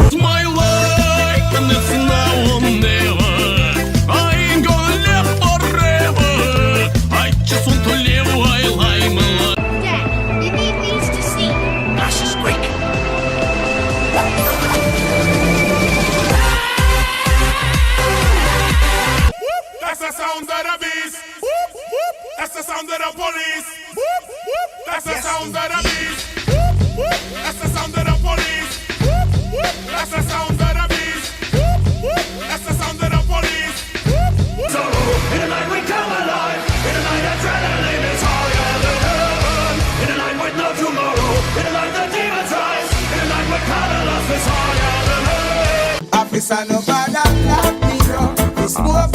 It's my life and it's now or never. I ain't gonna live forever. I just want to live while I'm alive. Dad, you need these to see. Gosh, it's quick. That's the sound of the beast. That's the sound of the police. That's the sound of the beast. That's the sound of the police. That's the sound of the beast. That's the sound of the police. So, in a night we come alive. In a night adrenaline is higher than heaven. In a night with no tomorrow. In a night the demons rise. In a night where colorless is higher than heaven. Officer, no bother, black mirror. It's more